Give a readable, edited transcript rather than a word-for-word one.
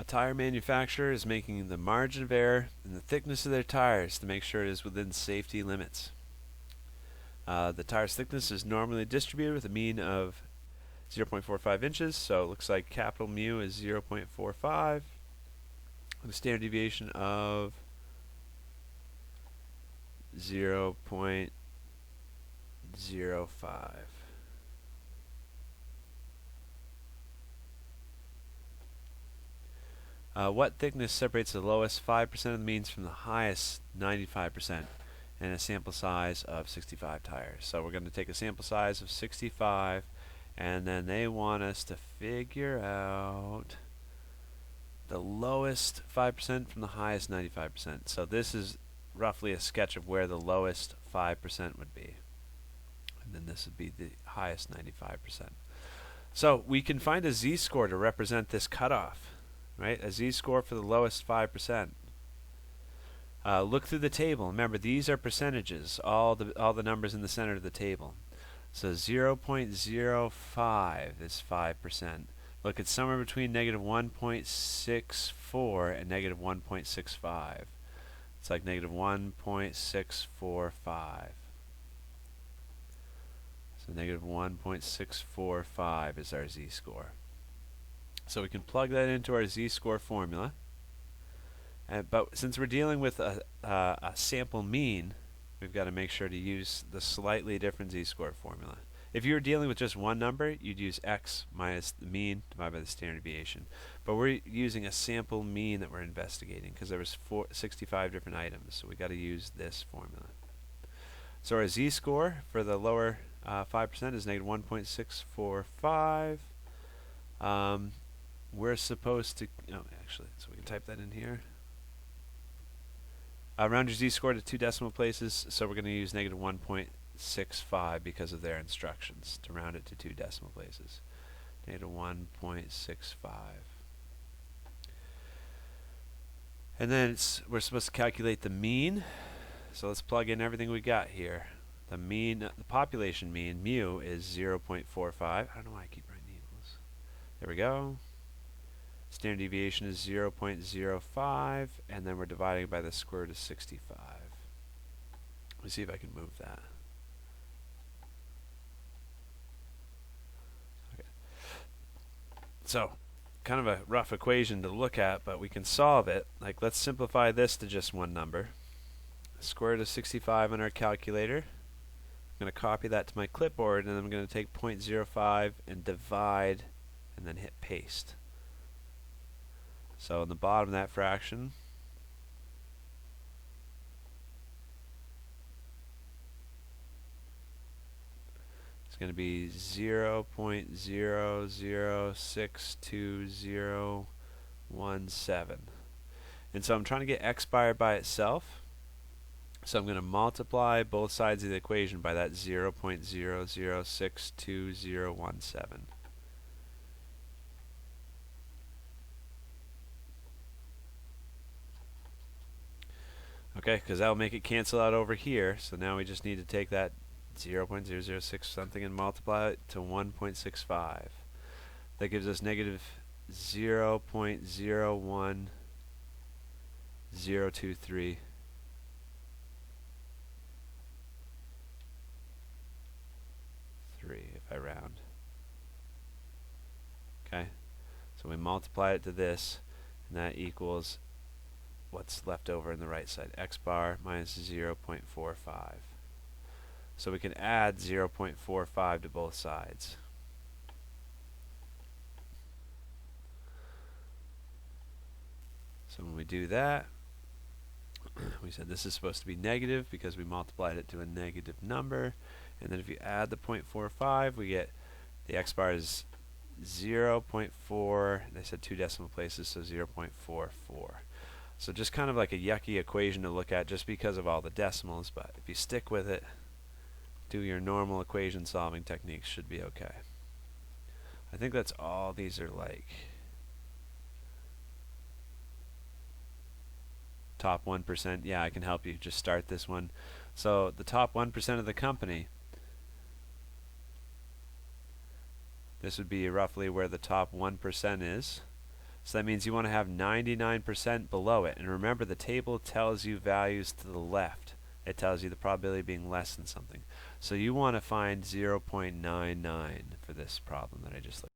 A tire manufacturer is making the margin of error in the thickness of their tires to make sure it is within safety limits. The tire's thickness is normally distributed with a mean of 0.45 inches, so it looks like capital mu is 0.45 with a standard deviation of 0.05. What thickness separates the lowest 5% of the means from the highest 95% in a sample size of 65 tires? So we're going to take a sample size of 65, and then they want us to figure out the lowest 5% from the highest 95%. So this is roughly a sketch of where the lowest 5% would be. And then this would be the highest 95%. So we can find a z-score to represent this cutoff. Right, a z-score for the lowest 5%. Look through the table. Remember, these are percentages, all the numbers in the center of the table. So 0.05 is 5%. Look, it's somewhere between negative 1.64 and negative 1.65. It's like negative 1.645. So negative 1.645 is our z-score. So we can plug that into our z-score formula. But since we're dealing with a sample mean, we've got to make sure to use the slightly different z-score formula. If you were dealing with just one number, you'd use x minus the mean divided by the standard deviation. But we're using a sample mean that we're investigating because there was 65 different items, so we got to use this formula. So our z-score for the lower 5% is negative 1.645. We're supposed to, actually, so we can type that in here. Round your z-score to 2 decimal places, so we're going to use negative 1.65 because of their instructions to round it to 2 decimal places. Negative 1.65. And then we're supposed to calculate the mean. So let's plug in everything we got here. The mean, the population mean, mu, is 0.45. I don't know why I keep writing equals. There we go. Standard deviation is 0.05, and then we're dividing by the square root of 65. Let me see if I can move that. Okay. So, kind of a rough equation to look at, but we can solve it. Like, let's simplify this to just one number. Square root of 65 on our calculator. I'm going to copy that to my clipboard, and then I'm going to take 0.05 and divide, and then hit paste. So in the bottom of that fraction, it's going to be 0.00620017. And so I'm trying to get x bar by itself. So I'm going to multiply both sides of the equation by that 0.00620017. Okay, because that'll make it cancel out over here. So now we just need to take that 0.006 something and multiply it to 1.65. That gives us negative 0.01023. If I round. Okay, so we multiply it to this, and that equals what's left over in the right side, x bar minus 0.45. So we can add 0.45 to both sides. So when we do that, we said this is supposed to be negative because we multiplied it to a negative number. And then if you add the 0.45, we get the x bar is 0.4. They said 2 decimal places, so 0.44. So just kind of like a yucky equation to look at just because of all the decimals, but if you stick with it, do your normal equation solving techniques, should be okay. I think that's all these are like. Top 1%, yeah, I can help you. Just start this one. So the top 1% of the company, this would be roughly where the top 1% is. So that means you want to have 99% below it. And remember, the table tells you values to the left. It tells you the probability of being less than something. So you want to find 0.99 for this problem that I just looked at.